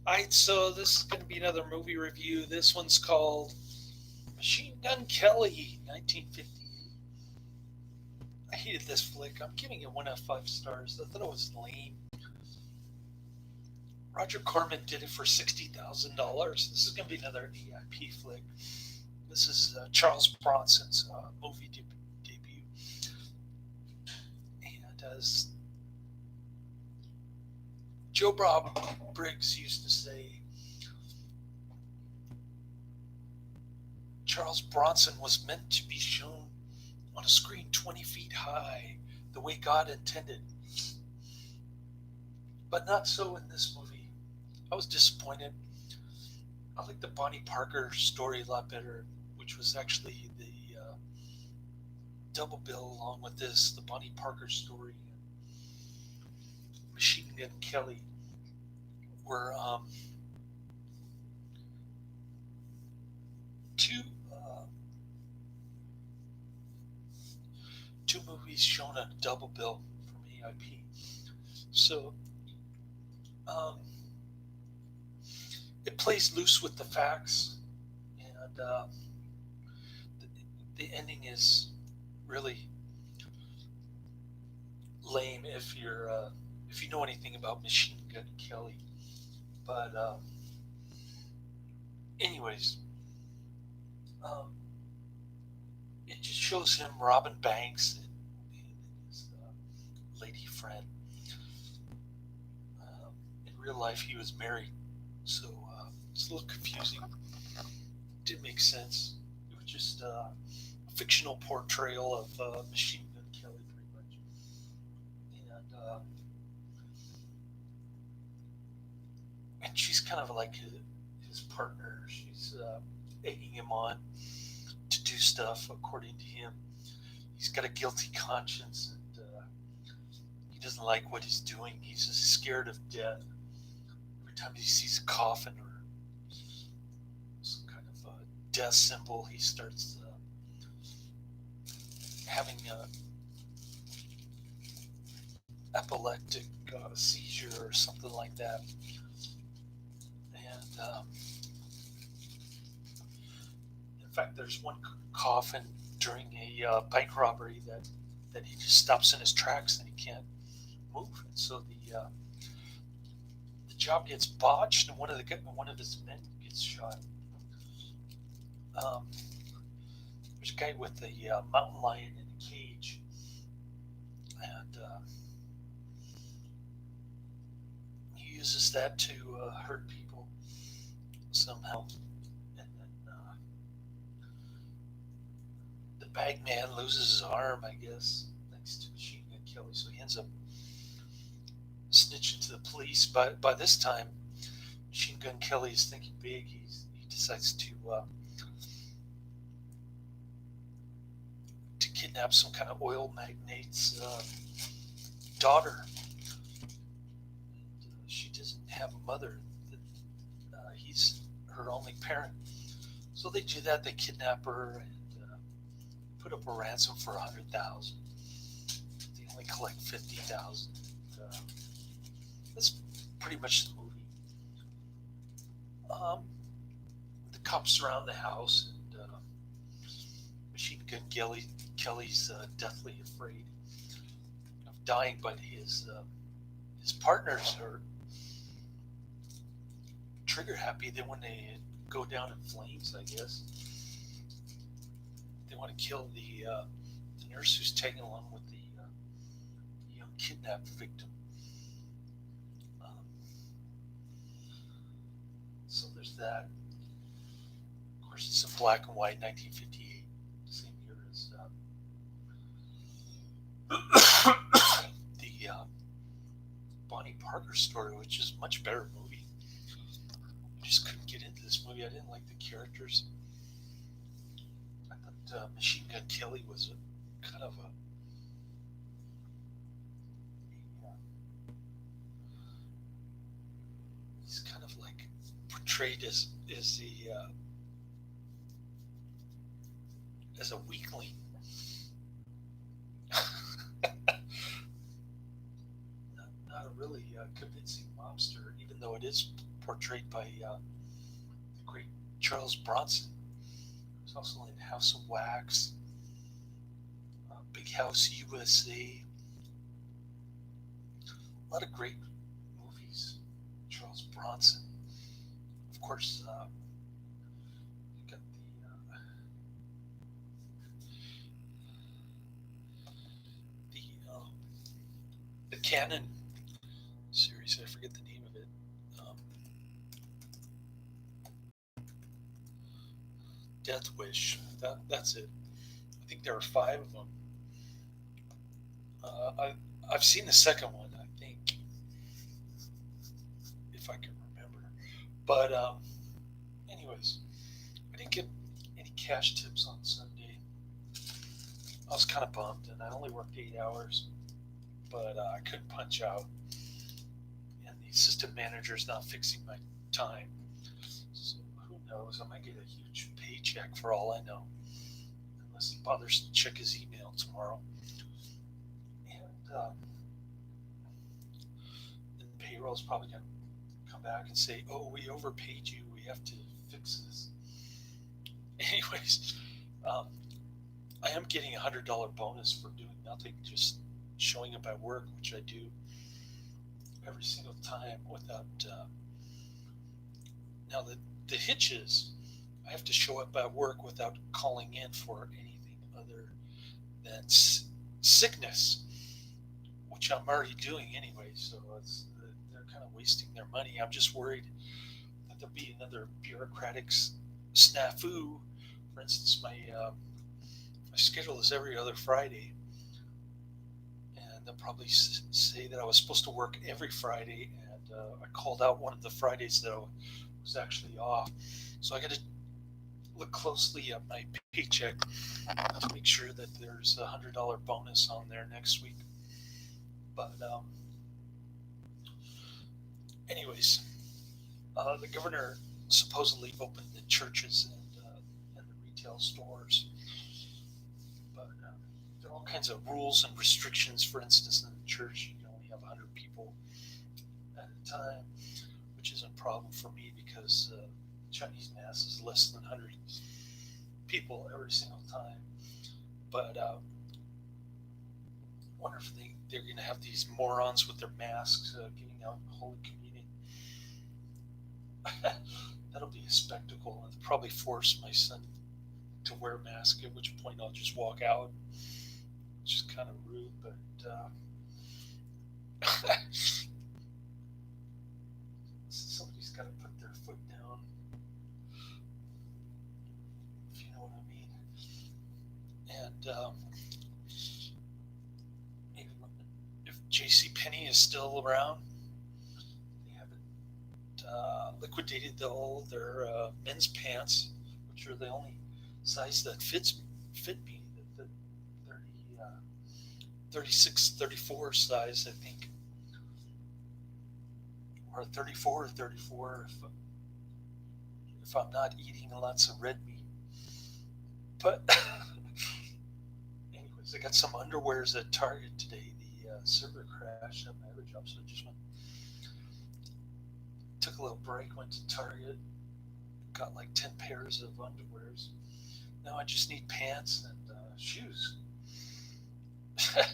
Alright, so this is going to be another movie review. This one's called Machine Gun Kelly, 1958. I hated this flick. I'm giving it 1 out of 5 stars. I thought it was lame. Roger Corman did it for $60,000. This is going to be another EIP flick. This is Charles Bronson's movie debut. And as Joe Bob Briggs used to say, Charles Bronson was meant to be shown on a screen 20 feet high, the way God intended. But not so in this movie. I was disappointed. I like the Bonnie Parker story a lot better, which was actually the double bill along with this, the Bonnie Parker story and Machine Gun Kelly, were two uh, two movies shown on a double bill from AIP. So um, it plays loose with the facts, and the, the ending is really lame if you know anything about Machine Gun Kelly. But anyways, um, it just shows him robbing banks and his lady friend. In real life, he was married, so it's a little confusing. Didn't make sense. It was just a fictional portrayal of Machine Gun Kelly, pretty much. And she's kind of like his partner. She's egging him on to do stuff according to him. He's got a guilty conscience, and he doesn't like what he's doing. He's just scared of death. Every time he sees a coffin or some kind of death symbol, he starts having a epileptic seizure or something like that. And in fact, there's one coffin during a bank robbery that he just stops in his tracks and he can't move. And so the job gets botched, and one of his men gets shot. Um, there's a guy with a mountain lion in a cage, and he uses that to hurt people somehow. And then the bag man loses his arm, I guess, thanks to Machine Gun Kelly. So he ends up snitching to the police. But by this time, Machine Gun Kelly is thinking big. He decides to kidnap some kind of oil magnate's daughter. And, she doesn't have a mother. He's her only parent. So they do that. They kidnap her and put up a ransom for 100,000. They only collect 50,000. Uh, that's pretty much the movie. Um, the cops surround the house, and Machine Gun Kelly's deathly afraid of dying, but his partners are trigger happy. Then when they go down in flames, I guess they want to kill the nurse who's tagging along with the young kidnapped victim. Um, so there's that. Of course, it's a black and white 1958, same year as the Bonnie Parker story, which is a much better movie. I just couldn't get into this movie. I didn't like the characters. I thought Machine Gun Kelly was a kind of he's kind of like portrayed as the as a weakling. Not a really convincing mobster, even though it is portrayed by the great Charles Bronson. He was also in House of Wax, Big House USA. A lot of great movies. Charles Bronson. Of course, you got the Canon series. I forget the name of it. Death Wish. That's it. I think there are 5 of them. I've seen the second one, I think, if I can remember. But anyways, I didn't get any cash tips on Sunday. I was kind of bummed, and I only worked 8 hours, but I couldn't punch out. And the assistant manager's not fixing my time. So who knows? I might get a huge paycheck for all I know, unless he bothers to check his email tomorrow. And then payroll's probably going to come back and say, "Oh, we overpaid you. We have to fix this." Anyways, I am getting $100 bonus for doing nothing, just showing up at work, which I do every single time without. Now the hitch is, I have to show up at work without calling in for anything other than sickness, which I'm already doing anyway. So they're kind of wasting their money. I'm just worried that there'll be another bureaucratic snafu. For instance, my schedule is every other Friday, and they'll probably say that I was supposed to work every Friday, and I called out one of the Fridays that I was actually off. So I got to look closely at my paycheck to make sure that there's a $100 bonus on there next week. But anyways, the governor supposedly opened the churches and the retail stores, but there are all kinds of rules and restrictions. For instance, in the church, you can only have 100 people at a time, which isn't a problem for me because Chinese mass is less than 100 people every single time. But I wonder if they're going to have these morons with their masks giving out Holy Communion. That'll be a spectacle. They'll probably force my son to wear a mask, at which point I'll just walk out, which is kind of rude, but somebody's got to put their foot down, if you know what I mean. And if JCPenney is still around, they haven't liquidated all their men's pants, which are the only size that fit me, the 36, 34 size, I think, or 34 or 34 if I'm not eating lots of red meat. But anyways, I got some underwears at Target today. The server crashed at my other job, so I just took a little break, went to Target, got like 10 pairs of underwears. Now I just need pants and shoes. And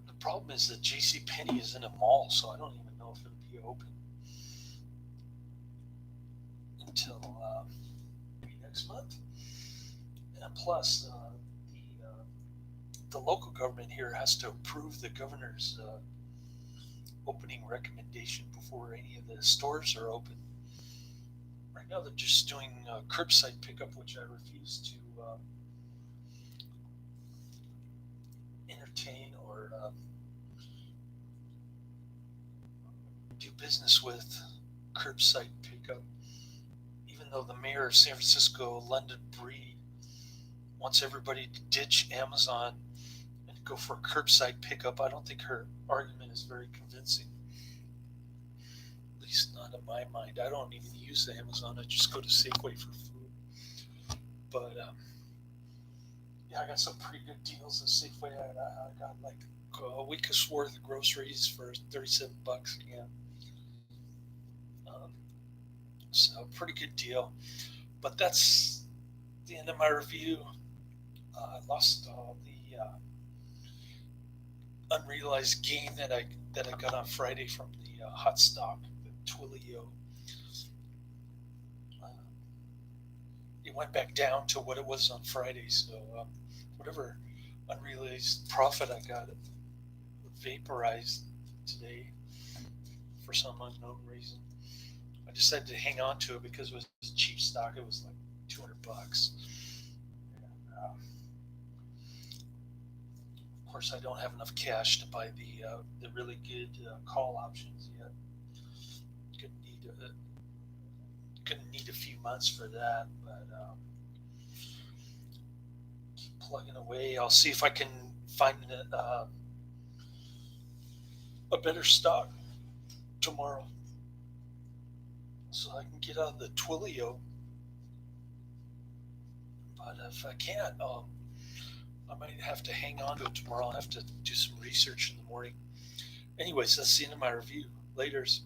the problem is that JCPenney is in a mall, so I don't even know if it'll be open until maybe next month. And plus, the local government here has to approve the governor's opening recommendation before any of the stores are open. Right now they're just doing curbside pickup, which I refuse to entertain or do business with curbside pickup, even though the mayor of San Francisco, London Breed, wants everybody to ditch Amazon and go for curbside pickup. I don't think her argument is very convincing. At least not in my mind. I don't even use Amazon. I just go to Safeway for food. But Yeah, I got some pretty good deals at Safeway. I got like a week's worth of groceries for $37 again. Um, so pretty good deal. But that's the end of my review. I lost all the unrealized gain that I got on Friday from the hot stock, the Twilio. Uh, it went back down to what it was on Friday. So whatever unrealized profit I got vaporized today for some unknown reason. I decided to hang on to it because it was cheap stock. It was like $200. And, of course, I don't have enough cash to buy the really good call options yet. Gonna need gonna need a few months for that, but keep plugging away. I'll see if I can find a better stock tomorrow, so I can get out of the Twilio. But if I can't, I might have to hang on to it tomorrow. I'll have to do some research in the morning. Anyways, that's the end of my review. Laters.